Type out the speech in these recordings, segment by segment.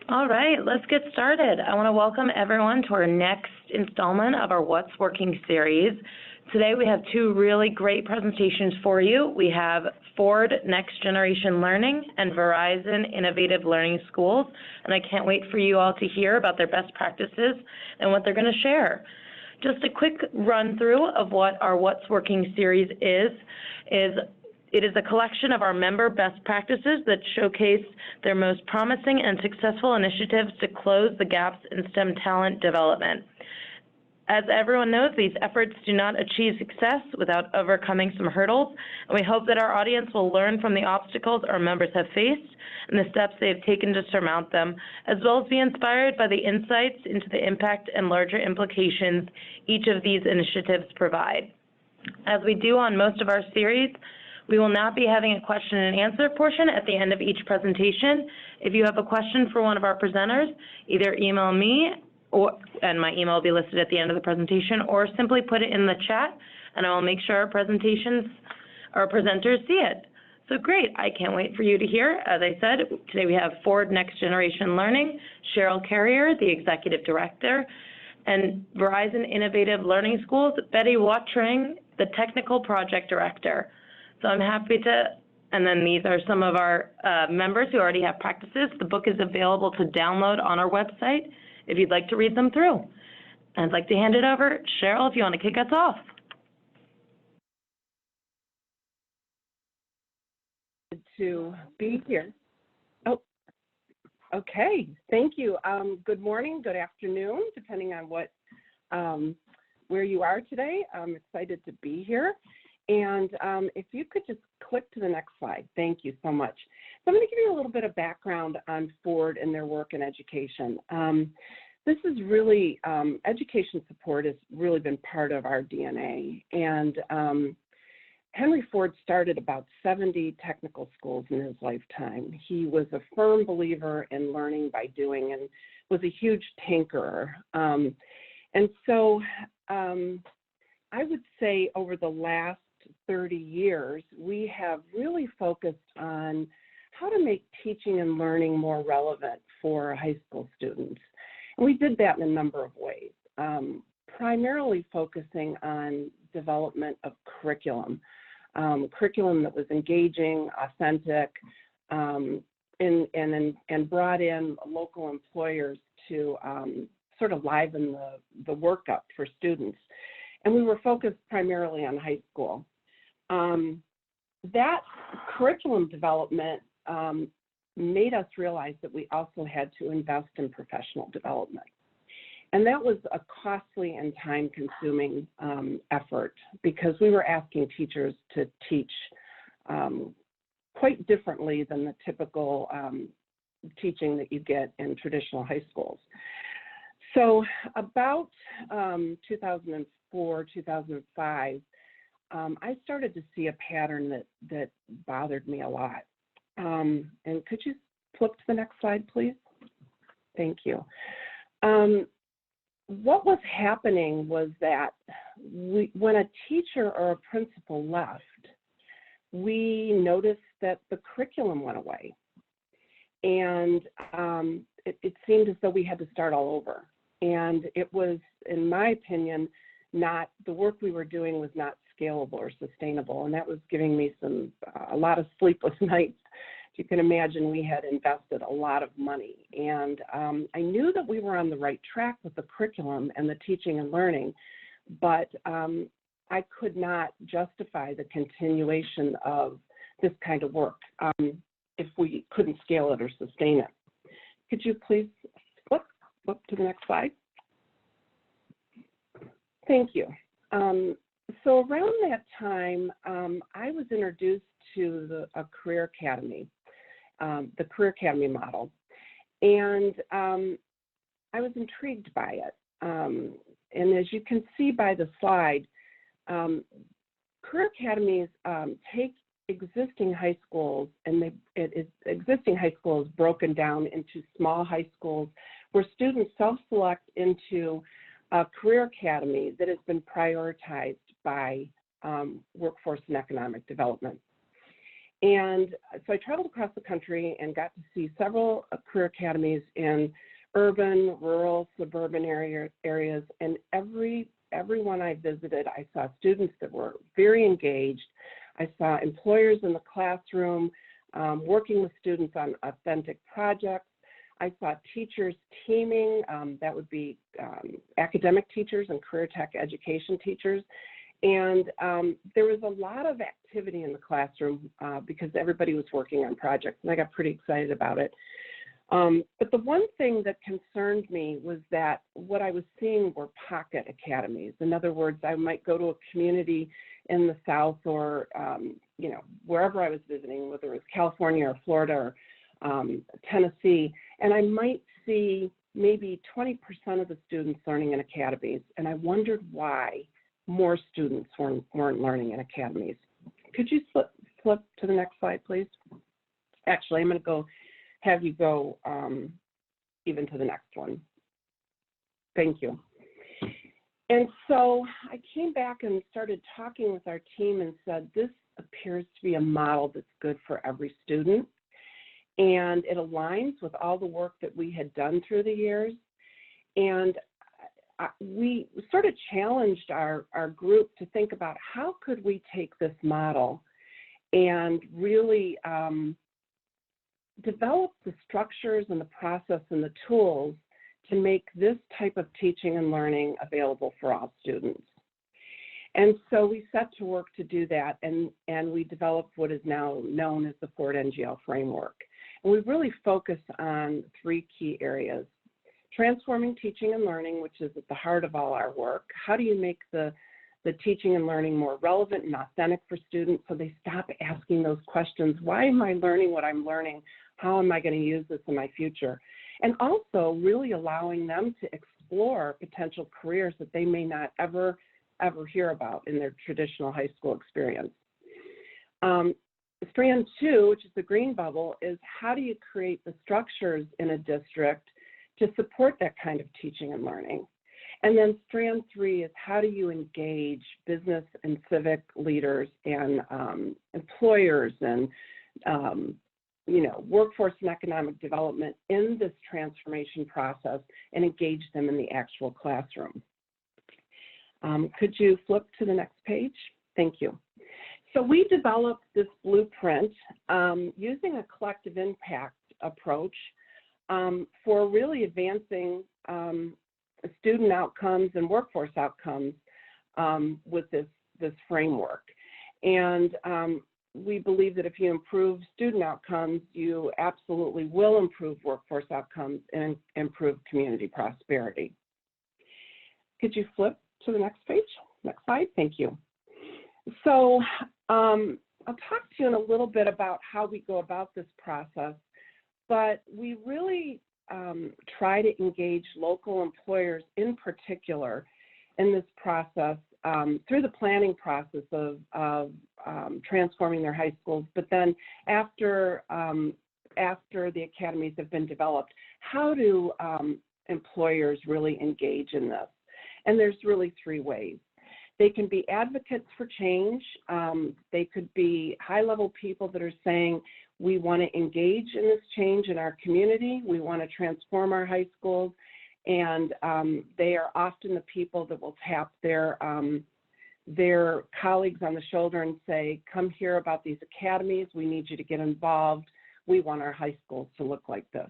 All right, let's get started. I want to welcome everyone to our next installment of our What's Working series. Today we have two really great presentations for you. We have Ford Next Generation Learning and Verizon Innovative Learning Schools, and I can't wait for you all to hear about their best practices and what they're going to share. Just a quick run through of what our What's Working series is it is a collection of our member best practices that showcase their most promising and successful initiatives to close the gaps in STEM talent development. As everyone knows, these efforts do not achieve success without overcoming some hurdles, and we hope that our audience will learn from the obstacles our members have faced and the steps they have taken to surmount them, as well as be inspired by the insights into the impact and larger implications each of these initiatives provide. As we do on most of our series, we will not be having a question and answer portion at the end of each presentation. If you have a question for one of our presenters, either email me, and my email will be listed at the end of the presentation, or simply put it in the chat, and I will make sure our presenters see it. So great, I can't wait for you to hear. As I said, today we have Ford Next Generation Learning, Cheryl Carrier, the Executive Director, and Verizon Innovative Learning Schools, Betty Watring, the Technical Project Director. So I'm happy to, and then these are some of our members who already have practices. The book is available to download on our website if you'd like to read them through. I'd like to hand it over. Cheryl, if you want to kick us off. To be here. Oh, okay. Thank you. Good morning, good afternoon, depending on where you are today. I'm excited to be here. And if you could just click to the next slide. Thank you so much. So I'm going to give you a little bit of background on Ford and their work in education. This is really, education support has really been part of our DNA. And Henry Ford started about 70 technical schools in his lifetime. He was a firm believer in learning by doing and was a huge tinkerer. And so I would say over the last 30 years, we have really focused on how to make teaching and learning more relevant for high school students. And we did that in a number of ways, primarily focusing on development of curriculum that was engaging, authentic, and brought in local employers to sort of liven the work up for students. And we were focused primarily on high school. That curriculum development made us realize that we also had to invest in professional development. And that was a costly and time-consuming effort because we were asking teachers to teach quite differently than the typical teaching that you get in traditional high schools. So about 2004, 2005, I started to see a pattern that bothered me a lot. And could you flip to the next slide, please? Thank you. What was happening was that when a teacher or a principal left, we noticed that the curriculum went away. And it seemed as though we had to start all over. And it was, in my opinion, the work we were doing was not scalable or sustainable. And that was giving me a lot of sleepless nights. As you can imagine, we had invested a lot of money. And I knew that we were on the right track with the curriculum and the teaching and learning, but I could not justify the continuation of this kind of work if we couldn't scale it or sustain it. Could you please flip to the next slide? Thank you. So around that time, I was introduced to a career academy, the Career Academy model, and I was intrigued by it. And as you can see by the slide, career academies take existing high schools, and existing high schools broken down into small high schools where students self-select into a career academy that has been prioritized by workforce and economic development. And so I traveled across the country and got to see several career academies in urban, rural, suburban areas, and everyone I visited, I saw students that were very engaged. I saw employers in the classroom working with students on authentic projects. I saw teachers teaming, that would be academic teachers and career tech education teachers. And there was a lot of activity in the classroom because everybody was working on projects, and I got pretty excited about it. But the one thing that concerned me was that what I was seeing were pocket academies. In other words, I might go to a community in the South or, wherever I was visiting, whether it was California or Florida or Tennessee, and I might see maybe 20% of the students learning in academies, and I wondered why more students weren't learning in academies. Could you flip to the next slide, please? Actually, I'm going to have you go even to the next one. Thank you. And so I came back and started talking with our team and said, this appears to be a model that's good for every student. And it aligns with all the work that we had done through the years. And we sort of challenged our group to think about how could we take this model and really develop the structures and the process and the tools to make this type of teaching and learning available for all students. And so we set to work to do that, and we developed what is now known as the Support NGL framework. And we really focus on three key areas: transforming teaching and learning, which is at the heart of all our work. How do you make the teaching and learning more relevant and authentic for students so they stop asking those questions? Why am I learning what I'm learning? How am I going to use this in my future? And also really allowing them to explore potential careers that they may not ever hear about in their traditional high school experience. Strand 2, which is the green bubble, is how do you create the structures in a district to support that kind of teaching and learning? And then strand 3 is how do you engage business and civic leaders and employers and workforce and economic development in this transformation process and engage them in the actual classroom. Could you flip to the next page? Thank you. So we developed this blueprint using a collective impact approach for really advancing student outcomes and workforce outcomes with this framework. And we believe that if you improve student outcomes, you absolutely will improve workforce outcomes and improve community prosperity. Could you flip to the next page? Next slide, thank you. So I'll talk to you in a little bit about how we go about this process, but we really try to engage local employers in particular in this process through the planning process of transforming their high schools, but then after the academies have been developed, how do employers really engage in this? And there's really three ways. They can be advocates for change. They could be high-level people that are saying, we want to engage in this change in our community. We want to transform our high schools. And they are often the people that will tap their colleagues on the shoulder and say, come hear about these academies. We need you to get involved. We want our high schools to look like this.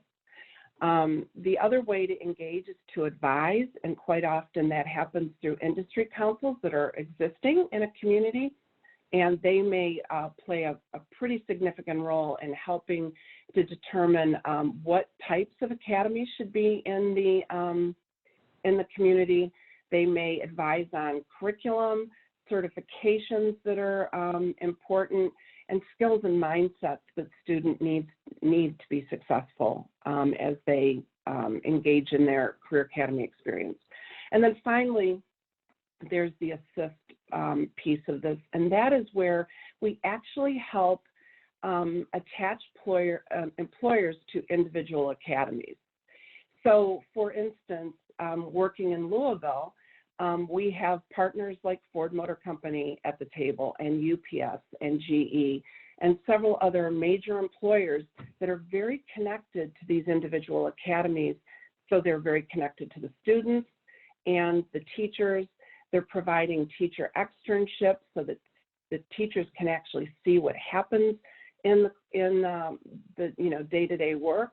The other way to engage is to advise, and quite often that happens through industry councils that are existing in a community, and they may play a pretty significant role in helping to determine what types of academies should be in the community. They may advise on curriculum, certifications that are important, and skills and mindsets that students need to be successful as they engage in their career academy experience. And then finally, there's the assist piece of this, and that is where we actually help attach employers to individual academies. So for instance, working in Louisville, we have partners like Ford Motor Company at the table, and UPS and GE, and several other major employers that are very connected to these individual academies. So they're very connected to the students and the teachers. They're providing teacher externships so that the teachers can actually see what happens in the day-to-day work.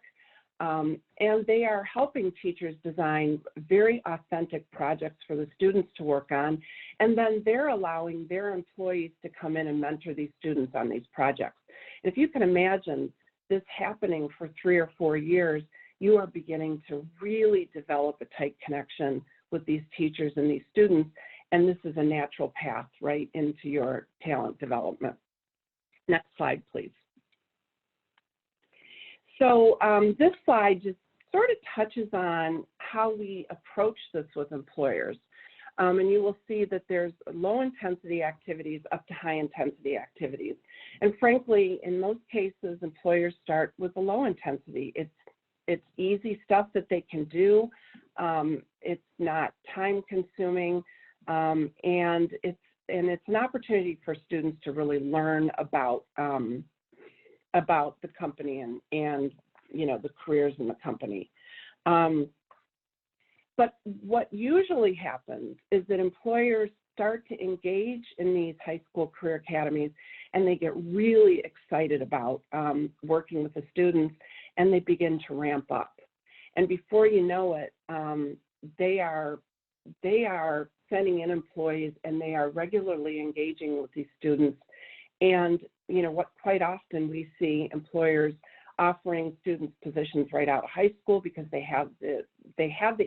And they are helping teachers design very authentic projects for the students to work on. And then they're allowing their employees to come in and mentor these students on these projects. If you can imagine this happening for 3 or 4 years, you are beginning to really develop a tight connection with these teachers and these students. And this is a natural path right into your talent development. Next slide, please. So this slide just sort of touches on how we approach this with employers. And you will see that there's low intensity activities up to high intensity activities. And frankly, in most cases, employers start with the low intensity. It's easy stuff that they can do. It's not time consuming. And it's an opportunity for students to really learn about the company and the careers in the company. But what usually happens is that employers start to engage in these high school career academies, and they get really excited about working with the students, and they begin to ramp up. And before you know it, they are sending in employees, and they are regularly engaging with these students. And what quite often we see employers offering students positions right out of high school because they have the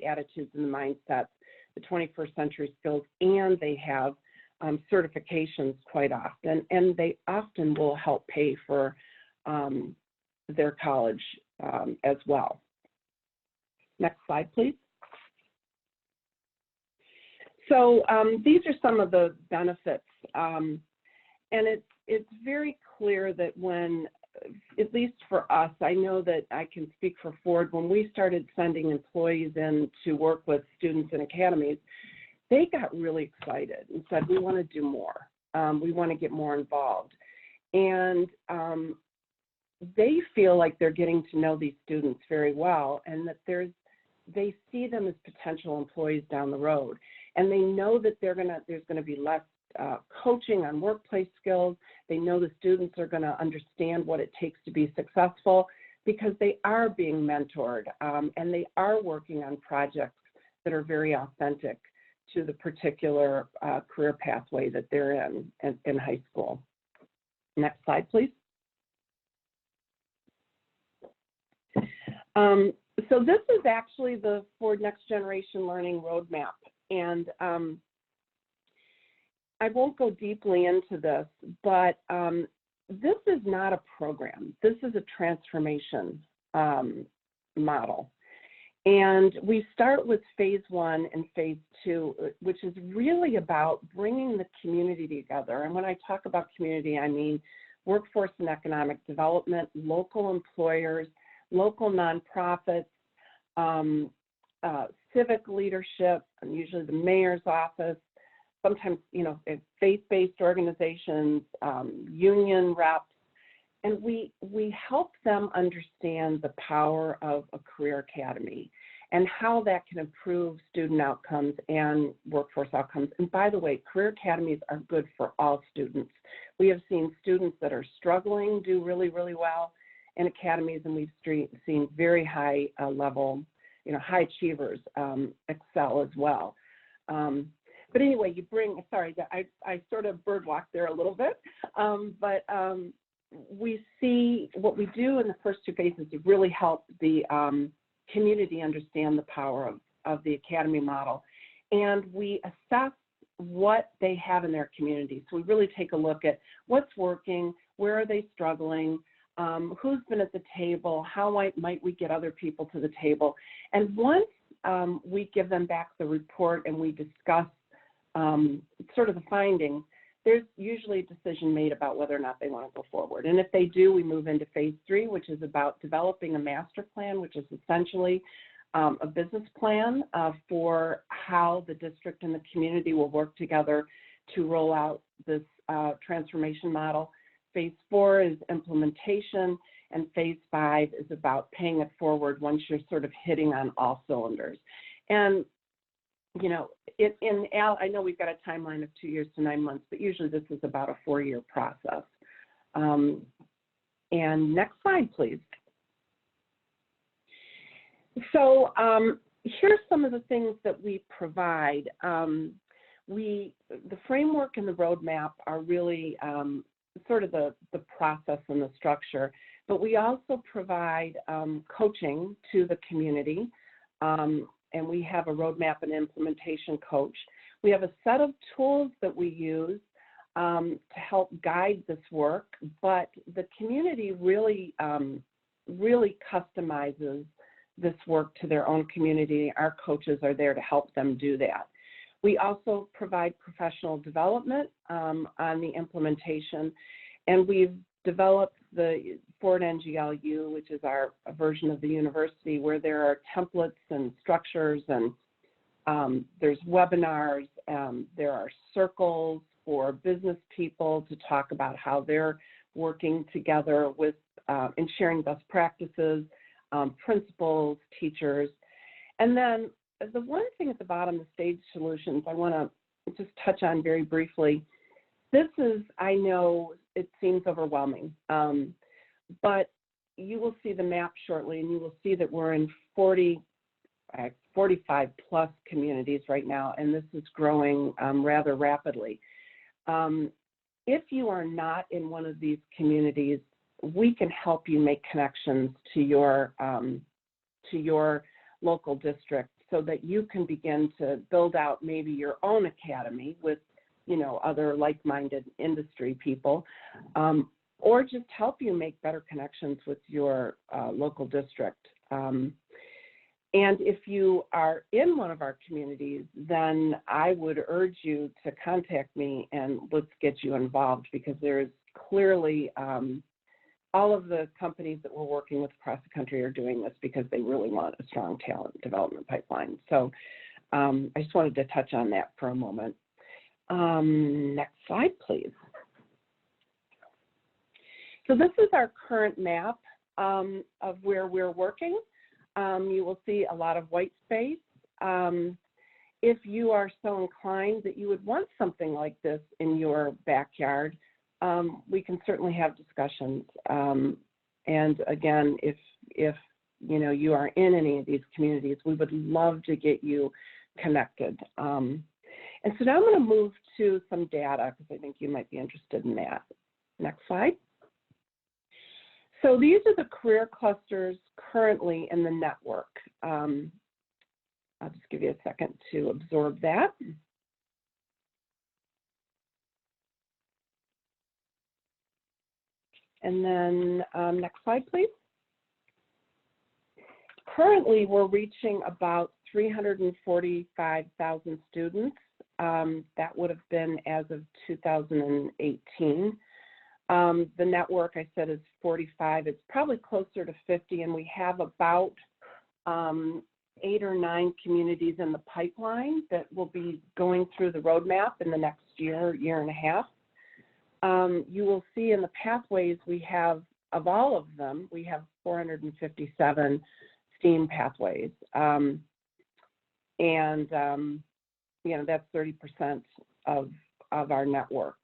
attitudes and the mindsets, the 21st century skills, and they have certifications quite often, and they often will help pay for their college as well. Next slide, please. So these are some of the benefits, and it's very clear that when, at least for us, I know that I can speak for Ford, when we started sending employees in to work with students in academies, they got really excited and said, we want to do more. We want to get more involved. And they feel like they're getting to know these students very well, and that they see them as potential employees down the road. And they know that there's going to be less coaching on workplace skills. They know the students are going to understand what it takes to be successful because they are being mentored and they are working on projects that are very authentic to the particular career pathway that they're in high school. Next slide, please. So this is actually the Ford Next Generation Learning Roadmap. And I won't go deeply into this, but this is not a program. This is a transformation model. And we start with phase 1 and phase 2, which is really about bringing the community together. And when I talk about community, I mean workforce and economic development, local employers, local nonprofits, civic leadership, and usually the mayor's office, sometimes, faith-based organizations, union reps, and we help them understand the power of a career academy and how that can improve student outcomes and workforce outcomes. And by the way, career academies are good for all students. We have seen students that are struggling do really, really well in academies, and we've seen very high level, high achievers excel as well. But anyway, I sort of birdwalked there a little bit, but we see what we do in the first 2 phases to really help the community understand the power of the academy model. And we assess what they have in their community. So we really take a look at what's working, where are they struggling, who's been at the table, how might we get other people to the table. And once we give them back the report and we discuss sort of the findings, there's usually a decision made about whether or not they want to go forward. And if they do, we move into phase 3, which is about developing a master plan, which is essentially a business plan for how the district and the community will work together to roll out this transformation model. Phase 4 is implementation, and Phase 5 is about paying it forward once you're sort of hitting on all cylinders. And, you know, I know we've got a timeline of 2 years to 9 months, but usually this is about a 4-year process. And next slide, please. So here's some of the things that we provide. The framework and the roadmap are really sort of the process and the structure, but we also provide coaching to the community, and we have a roadmap and implementation coach. We have a set of tools that we use to help guide this work, but the community really, really customizes this work to their own community. Our coaches are there to help them do that. We also provide professional development on the implementation, and we've developed the Support NGL, which is our version of the university, where there are templates and structures, and there's webinars, there are circles for business people to talk about how they're working together with and sharing best practices, principals, teachers. And then the one thing at the bottom, the stage solutions, I want to just touch on very briefly. This is, I know it seems overwhelming, but you will see the map shortly, and you will see that we're in 45 plus communities right now, and this is growing rather rapidly. If you are not in one of these communities, we can help you make connections to your local district so that you can begin to build out maybe your own academy with, you know, other like-minded industry people, or just help you make better connections with your local district. And if you are in one of our communities, then I would urge you to contact me and let's get you involved, because there is clearly all of the companies that we're working with across the country are doing this because they really want a strong talent development pipeline. So I just wanted to touch on that for a moment. Next slide, please. So this is our current map of where we're working. You will see a lot of white space. If you are so inclined that you would want something like this in your backyard, we can certainly have discussions. And again, if you know you are in any of these communities, we would love to get you connected. And so now I'm going to move to some data because I think you might be interested in that. Next slide. So these are the career clusters currently in the network. I'll just give you a second to absorb that. And then next slide, please. Currently, we're reaching about 345,000 students. That would have been as of 2018. The network, I said, is 45. It's probably closer to 50, and we have about 8 or 9 communities in the pipeline that will be going through the roadmap in the next year and a half. You will see in the pathways we have, of all of them, we have 457 STEAM pathways. You know, that's 30% of our network.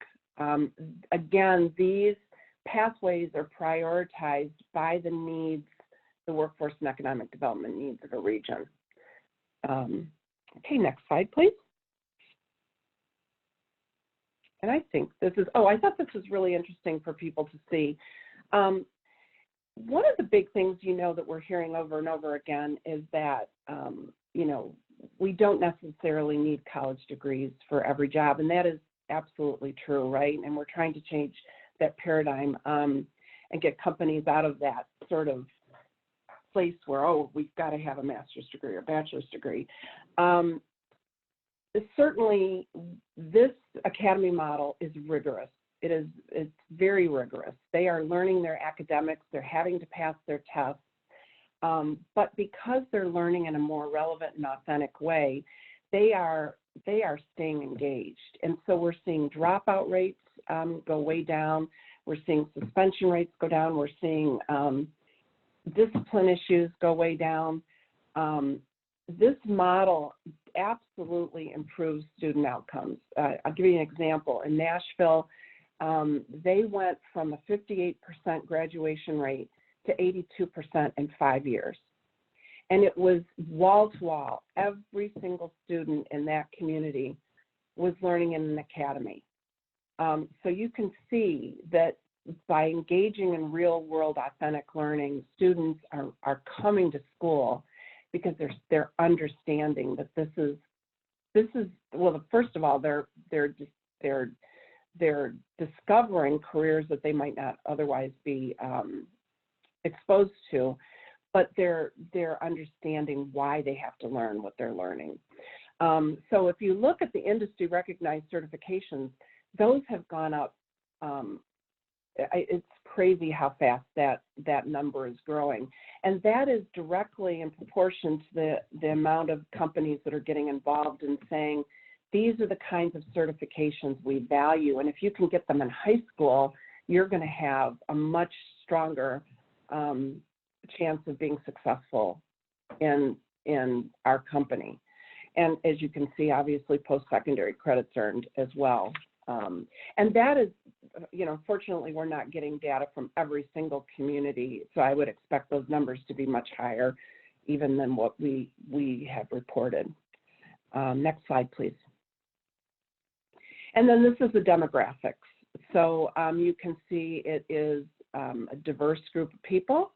Again, these pathways are prioritized by the needs, the workforce and economic development needs of a region. Okay, next slide, please. And I think this is, I thought this was really interesting for people to see. One of the big things, you know, that we're hearing over and over again is that, you know, we don't necessarily need college degrees for every job, and that is absolutely true, right? And we're trying to change that paradigm and get companies out of that sort of place where, we've got to have a master's degree or bachelor's degree. Certainly, this academy model is rigorous. It's very rigorous. They are learning their academics. They're having to pass their tests. But because they're learning in a more relevant and authentic way, they are staying engaged. And so we're seeing dropout rates go way down. We're seeing suspension rates go down. We're seeing discipline issues go way down. This model absolutely improves student outcomes. I'll give you an example. In Nashville, they went from a 58% graduation rate to 82% in 5 years. And it was wall to wall. Every single student in that community was learning in an academy. So you can see that by engaging in real world authentic learning, students are coming to school because they're understanding that this is well, first of all, they're discovering careers that they might not otherwise be exposed to, but they're understanding why they have to learn what they're learning. So if you look at the industry recognized certifications, those have gone up. It's crazy how fast that number is growing. And that is directly in proportion to the amount of companies that are getting involved in saying, these are the kinds of certifications we value. And if you can get them in high school, you're going to have a much stronger chance of being successful in our company. And as you can see, obviously, post-secondary credits earned as well. And that is, fortunately, we're not getting data from every single community, so I would expect those numbers to be much higher even than what we have reported. Next slide, please. And then this is the demographics. So you can see it is a diverse group of people,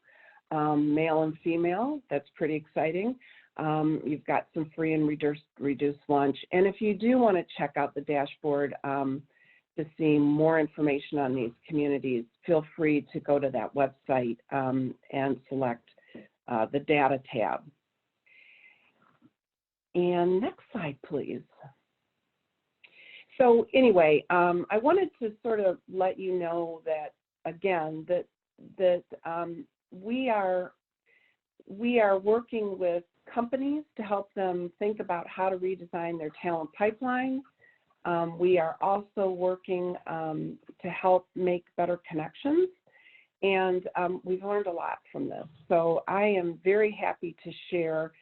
male and female. That's pretty exciting. You've got some free and reduced lunch. And if you do want to check out the dashboard to see more information on these communities, feel free to go to that website and select the data tab. And next slide, please. So anyway, I wanted to sort of let you know that, again, that we are working with companies to help them think about how to redesign their talent pipeline. We are also working to help make better connections, and we've learned a lot from this. So I am very happy to share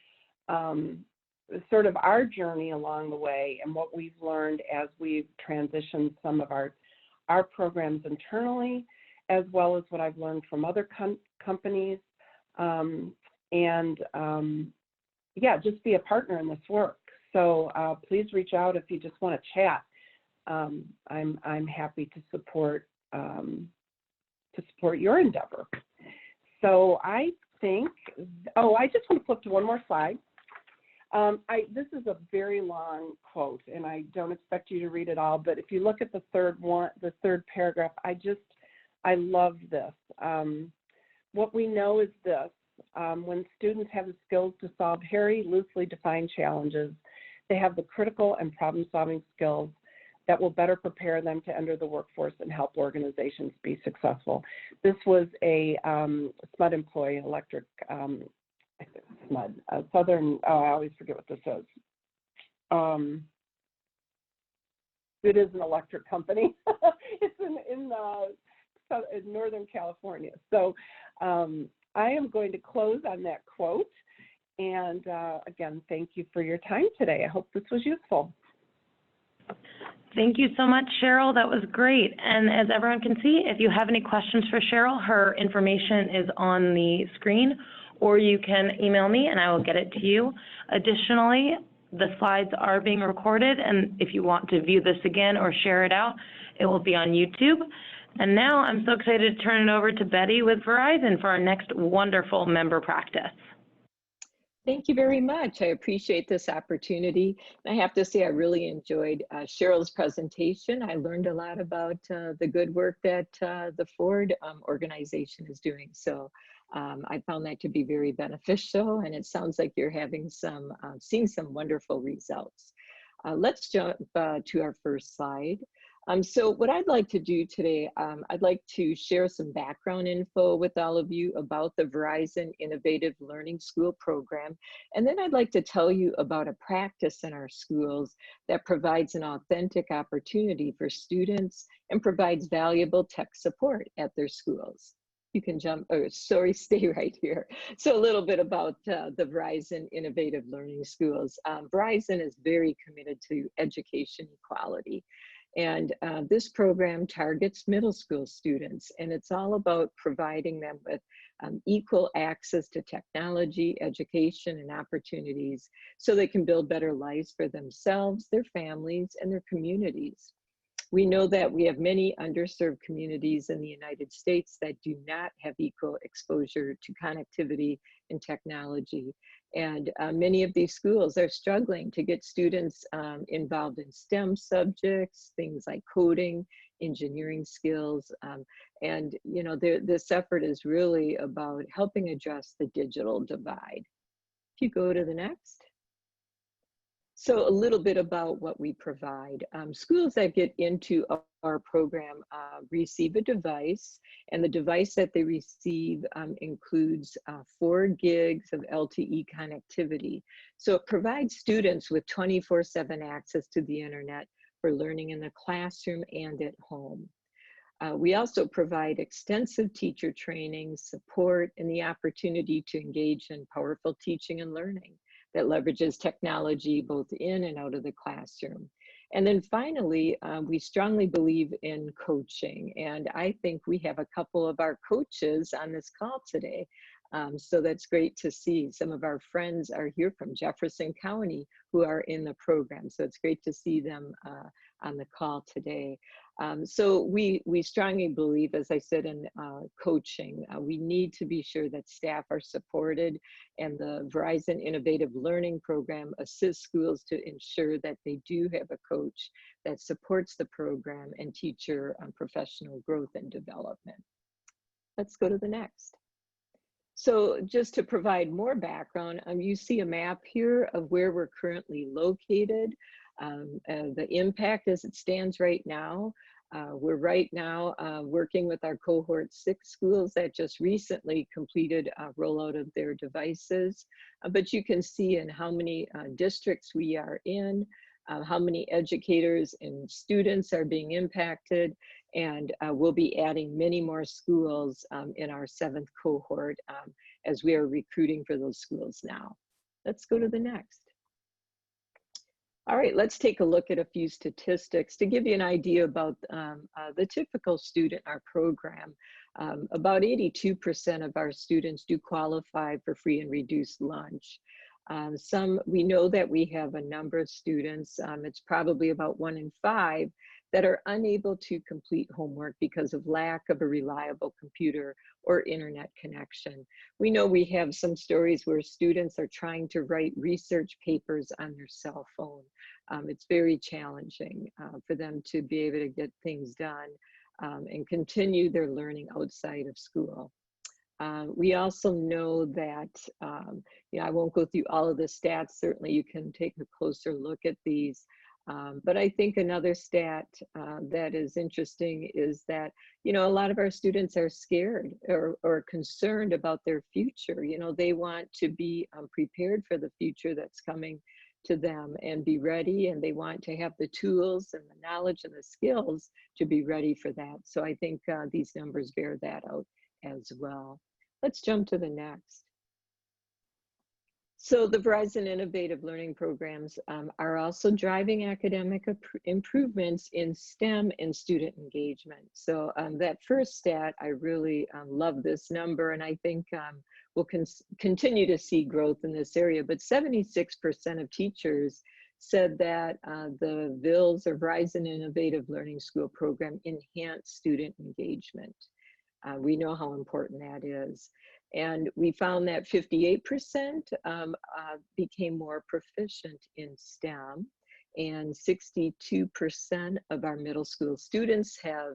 sort of our journey along the way and what we've learned as we've transitioned some of our programs internally, as well as what I've learned from other companies. Yeah, just be a partner in this work. So please reach out if you just want to chat. I'm happy to support your endeavor. So I think, I just want to flip to one more slide. This is a very long quote, and I don't expect you to read it all, but if you look at the third paragraph, I love this. What we know is this: when students have the skills to solve very loosely defined challenges, they have the critical and problem-solving skills that will better prepare them to enter the workforce and help organizations be successful. This was a SMUD employee, electric, SMUD, Southern, I always forget what this is. It is an electric company. It's in Northern California. So I am going to close on that quote. And again, thank you for your time today. I hope this was useful. Thank you so much, Cheryl. That was great. And as everyone can see, if you have any questions for Cheryl, her information is on the screen, or you can email me and I will get it to you. Additionally, the slides are being recorded, and if you want to view this again or share it out, it will be on YouTube. And now I'm so excited to turn it over to Betty with Verizon for our next wonderful member practice. Thank you very much. I appreciate this opportunity. I have to say I really enjoyed Cheryl's presentation. I learned a lot about the good work that the Ford organization is doing. So I found that to be very beneficial, and it sounds like you're having seeing some wonderful results. Let's jump to our first slide. So what I'd like to do today, I'd like to share some background info with all of you about the Verizon Innovative Learning School program. And then I'd like to tell you about a practice in our schools that provides an authentic opportunity for students and provides valuable tech support at their schools. You can jump, oh, sorry, stay right here. So a little bit about the Verizon Innovative Learning Schools. Verizon is very committed to education equality. And this program targets middle school students, and it's all about providing them with equal access to technology, education, and opportunities so they can build better lives for themselves, their families, and their communities. We know that we have many underserved communities in the United States that do not have equal exposure to connectivity and technology. And many of these schools are struggling to get students involved in STEM subjects, things like coding, engineering skills. And you know, this effort is really about helping address the digital divide. If you go to the next. So a little bit about what we provide. Schools that get into our program receive a device, and the device that they receive includes 4 gigs of LTE connectivity. So it provides students with 24/7 access to the internet for learning in the classroom and at home. We also provide extensive teacher training, support, and the opportunity to engage in powerful teaching and learning that leverages technology both in and out of the classroom. And then finally, we strongly believe in coaching. And I think we have a couple of our coaches on this call today. So that's great to see. Some of our friends are here from Jefferson County who are in the program. So it's great to see them on the call today. So we strongly believe, as I said, in coaching. We need to be sure that staff are supported, and the Verizon Innovative Learning Program assists schools to ensure that they do have a coach that supports the program and teacher professional growth and development. Let's go to the next. So just to provide more background, you see a map here of where we're currently located. The impact as it stands right now. We're right now working with our cohort 6 schools that just recently completed a rollout of their devices. But you can see in how many districts we are in, how many educators and students are being impacted, and we'll be adding many more schools in our 7th cohort as we are recruiting for those schools now. Let's go to the next. All right, let's take a look at a few statistics to give you an idea about the typical student in our program. About 82% of our students do qualify for free and reduced lunch. We know that we have a number of students, it's probably about 1 in 5, that are unable to complete homework because of lack of a reliable computer or internet connection. We know we have some stories where students are trying to write research papers on their cell phone. It's very challenging for them to be able to get things done and continue their learning outside of school. We also know that, I won't go through all of the stats. Certainly you can take a closer look at these. But I think another stat that is interesting is that, a lot of our students are scared or concerned about their future. They want to be prepared for the future that's coming to them and be ready, and they want to have the tools and the knowledge and the skills to be ready for that. So I think these numbers bear that out as well. Let's jump to the next. So the Verizon Innovative Learning Programs are also driving academic improvements in STEM and student engagement. So that first stat, I really love this number, and I think we'll continue to see growth in this area. But 76% of teachers said that the VILS or Verizon Innovative Learning School program enhanced student engagement. We know how important that is. And we found that 58% became more proficient in STEM, and 62% of our middle school students have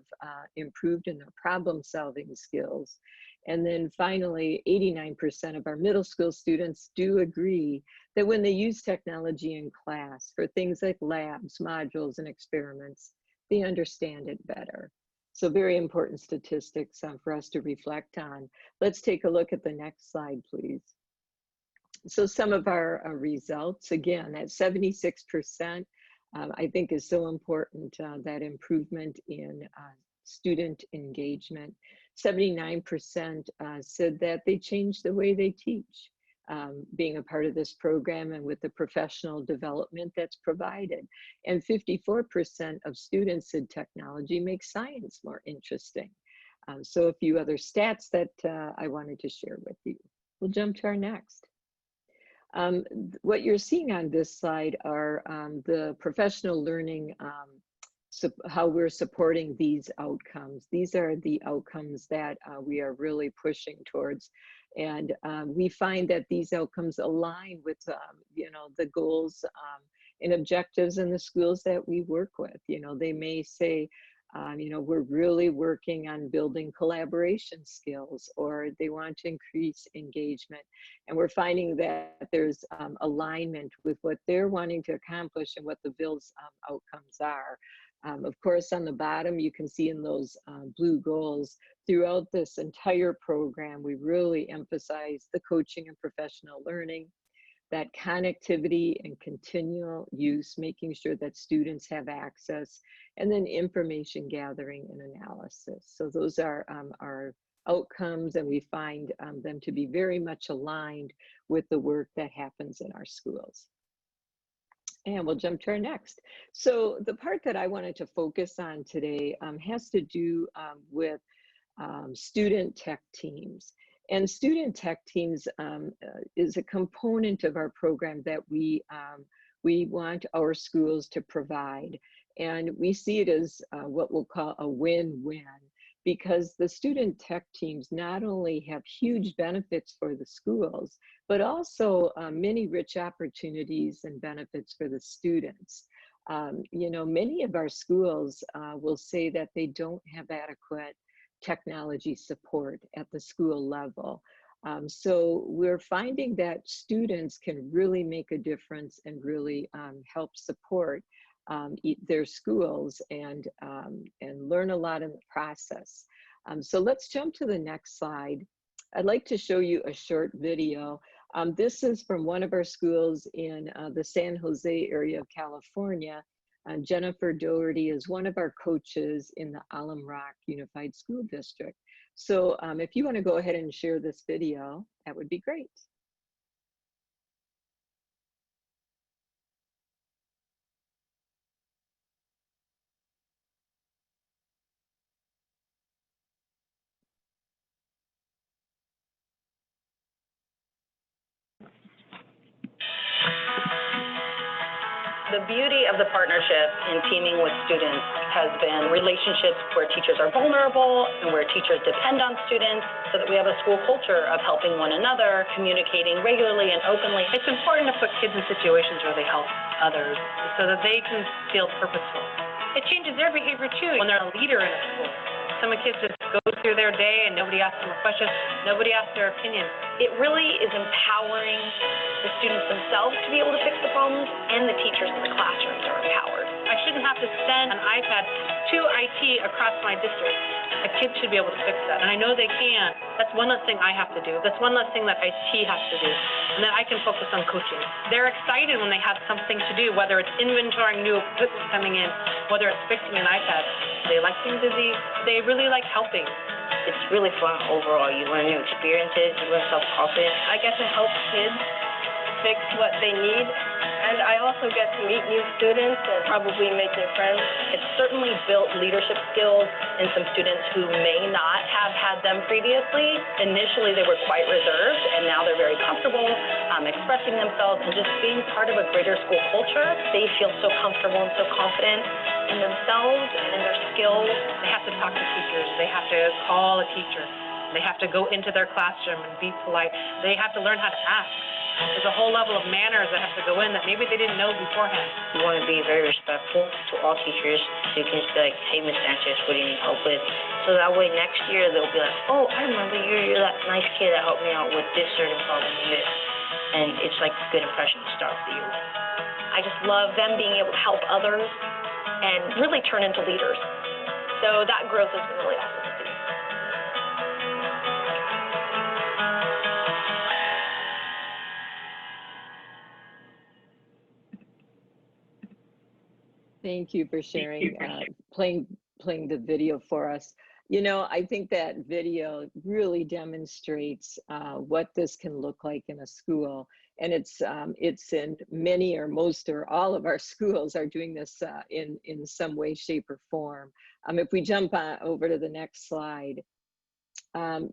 improved in their problem-solving skills. And then finally, 89% of our middle school students do agree that when they use technology in class for things like labs, modules, and experiments, they understand it better. So very important statistics for us to reflect on. Let's take a look at the next slide, please. So some of our results, again, at 76%, I think is so important, that improvement in student engagement. 79% said that they changed the way they teach, being a part of this program and with the professional development that's provided. And 54% of students said technology makes science more interesting. So a few other stats that I wanted to share with you. We'll jump to our next. What you're seeing on this slide are the professional learning, how we're supporting these outcomes. These are the outcomes that we are really pushing towards. And we find that these outcomes align with, you know, the goals and objectives in the schools that we work with. You know, they may say, you know, we're really working on building collaboration skills, or they want to increase engagement. And we're finding that there's alignment with what they're wanting to accomplish and what the Bill's outcomes are. Of course, on the bottom, you can see in those blue goals, throughout this entire program, we really emphasize the coaching and professional learning, that connectivity and continual use, making sure that students have access, and then information gathering and analysis. So those are our outcomes, and we find them to be very much aligned with the work that happens in our schools. And we'll jump to our next. So the part that I wanted to focus on today has to do with student tech teams. And student tech teams is a component of our program that we want our schools to provide. And we see it as what we'll call a win-win, because the student tech teams not only have huge benefits for the schools, but also many rich opportunities and benefits for the students. You know, many of our schools will say that they don't have adequate technology support at the school level. So we're finding that students can really make a difference and really help support their schools and learn a lot in the process. So let's jump to the next slide. I'd like to show you a short video. This is from one of our schools in the San Jose area of California. Jennifer Doherty is one of our coaches in the Alum Rock Unified School District. So if you want to go ahead and share this video, that would be great. The beauty of the partnership in teaming with students has been relationships where teachers are vulnerable and where teachers depend on students, so that we have a school culture of helping one another, communicating regularly and openly. It's important to put kids in situations where they help others so that they can feel purposeful. It changes their behavior too when they're a leader in a school. Some kids just go through their day and nobody asks them a question, nobody asks their opinion. It really is empowering the students themselves to be able to fix the problems, and the teachers in the classrooms are empowered. I shouldn't have to send an iPad to IT across my district. A kid should be able to fix that, and I know they can. That's one less thing I have to do. That's one less thing that IT has to do, and then I can focus on coaching. They're excited when they have something to do, whether it's inventorying new equipment coming in, whether it's fixing an iPad. They like being busy. They really like helping. It's really fun overall. You learn new experiences, you learn self-confidence. I get to help kids fix what they need, and I also get to meet new students and probably make new friends. It's certainly built leadership skills in some students who may not have had them previously. Initially, they were quite reserved, and now they're very comfortable expressing themselves and just being part of a greater school culture. They feel so comfortable and so confident in themselves and in their skills. They have to talk to teachers. They have to call a teacher. They have to go into their classroom and be polite. They have to learn how to ask. There's a whole level of manners that have to go in that maybe they didn't know beforehand. You want to be very respectful to all teachers, so you can just be like, hey, Miss Sanchez, what do you need help with? So that way next year they'll be like, oh, I remember you're that nice kid that helped me out with this certain problem and this. And it's like a good impression to start with you. I just love them being able to help others and really turn into leaders. So that growth has been really awesome to see. Thank you for sharing, playing the video for us. You know, I think that video really demonstrates what this can look like in a school. And it's in many or most or all of our schools are doing this in some way, shape, or form. If we jump over to the next slide,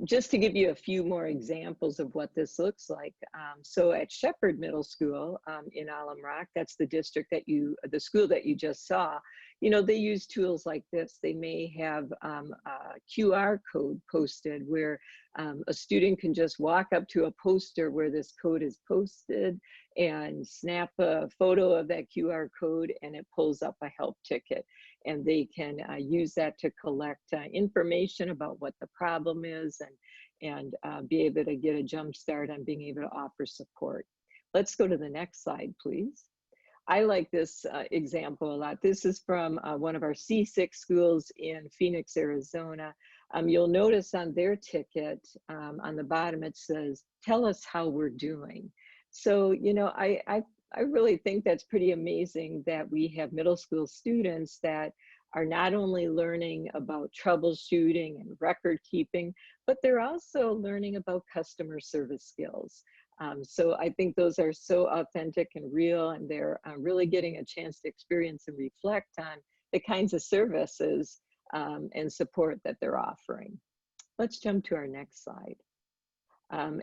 just to give you a few more examples of what this looks like. So at Shepherd Middle School in Alum Rock, that's the district that the school that you just saw, you know, they use tools like this. They may have a QR code posted where a student can just walk up to a poster where this code is posted and snap a photo of that QR code, and it pulls up a help ticket. And they can use that to collect information about what the problem is and be able to get a jump start on being able to offer support. Let's go to the next slide, please. I like this example a lot. This is from one of our C6 schools in Phoenix, Arizona. You'll notice on their ticket, on the bottom, it says, "Tell us how we're doing." So, you know, I really think that's pretty amazing that we have middle school students that are not only learning about troubleshooting and record keeping, but they're also learning about customer service skills. So I think those are so authentic and real, and they're really getting a chance to experience and reflect on the kinds of services and support that they're offering. Let's jump to our next slide.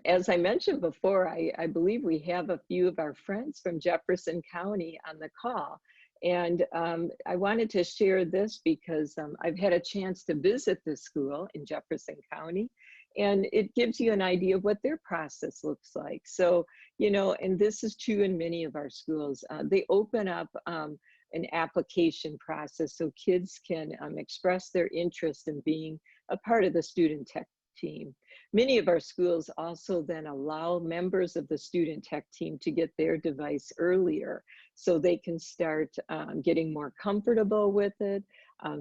As I mentioned before, I believe we have a few of our friends from Jefferson County on the call. And I wanted to share this because I've had a chance to visit this school in Jefferson County, and it gives you an idea of what their process looks like. So, you know, and this is true in many of our schools, they open up an application process so kids can express their interest in being a part of the student tech team. Many of our schools also then allow members of the student tech team to get their device earlier so they can start getting more comfortable with it.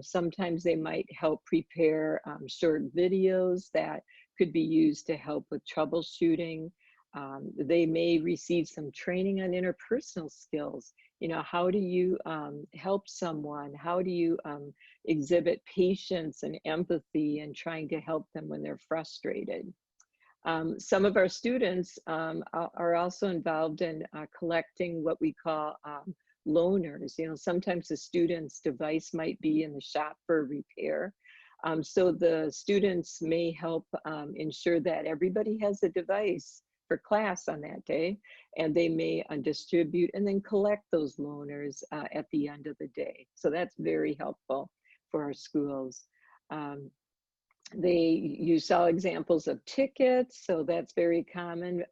Sometimes they might help prepare short videos that could be used to help with troubleshooting. They may receive some training on interpersonal skills. You know, how do you help someone? How do you exhibit patience and empathy and trying to help them when they're frustrated? Some of our students are also involved in collecting what we call loaners. You know, sometimes the student's device might be in the shop for repair. So the students may help ensure that everybody has a device for class on that day, and they may distribute and then collect those loaners at the end of the day. So that's very helpful for our schools. You saw examples of tickets, so that's very common.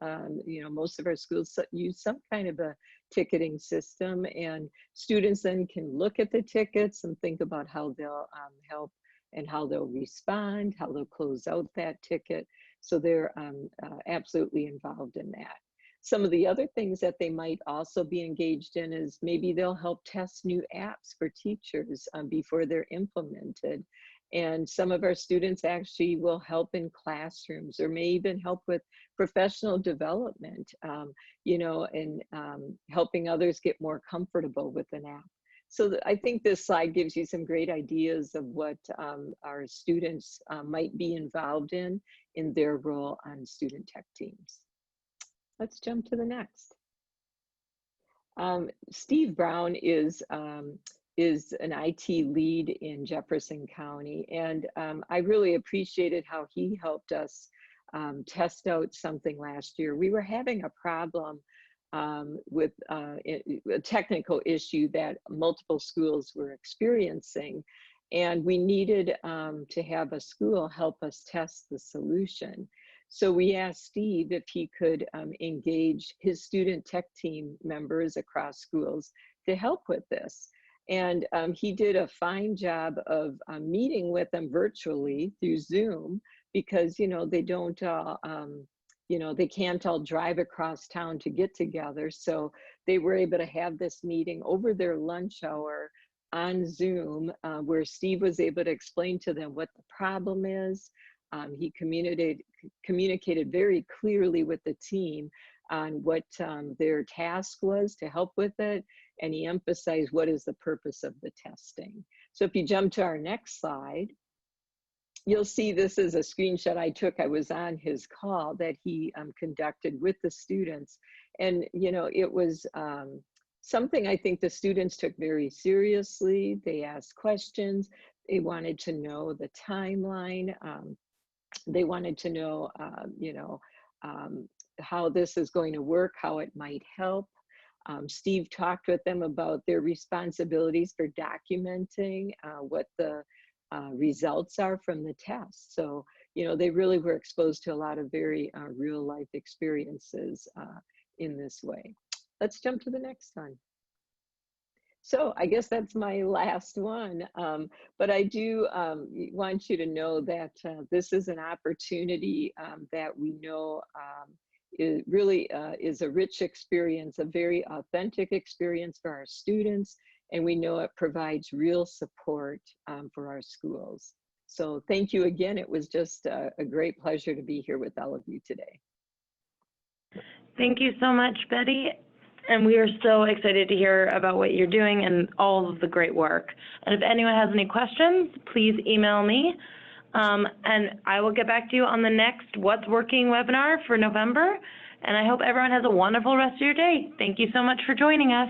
You know, most of our schools use some kind of a ticketing system, and students then can look at the tickets and think about how they'll help and how they'll respond, how they'll close out that ticket. So they're absolutely involved in that. Some of the other things that they might also be engaged in is maybe they'll help test new apps for teachers before they're implemented. And some of our students actually will help in classrooms or may even help with professional development, you know, and helping others get more comfortable with an app. So I think this slide gives you some great ideas of what our students might be involved in their role on student tech teams. Let's jump to the next. Steve Brown is an IT lead in Jefferson County, and I really appreciated how he helped us test out something last year. We were having a problem with a technical issue that multiple schools were experiencing, and we needed to have a school help us test the solution. So we asked Steve if he could engage his student tech team members across schools to help with this. And he did a fine job of meeting with them virtually through Zoom because, you know, they don't you know, they can't all drive across town to get together. So they were able to have this meeting over their lunch hour on Zoom where Steve was able to explain to them what the problem is. He communicated very clearly with the team on what their task was to help with it, and he emphasized what is the purpose of the testing. So if you jump to our next slide, you'll see this is a screenshot I took. I was on his call that he conducted with the students, and you know, it was something I think the students took very seriously. They asked questions. They wanted to know the timeline. They wanted to know, you know, how this is going to work, how it might help. Steve talked with them about their responsibilities for documenting what the results are from the test. So, you know, they really were exposed to a lot of very real life experiences in this way. Let's jump to the next one. So I guess that's my last one, but I do want you to know that this is an opportunity that we know it really is a rich experience, a very authentic experience for our students, and we know it provides real support for our schools. So thank you again. It was just a great pleasure to be here with all of you today. Thank you so much, Betty. And we are so excited to hear about what you're doing and all of the great work. And if anyone has any questions, please email me. And I will get back to you on the next What's Working webinar for November. And I hope everyone has a wonderful rest of your day. Thank you so much for joining us.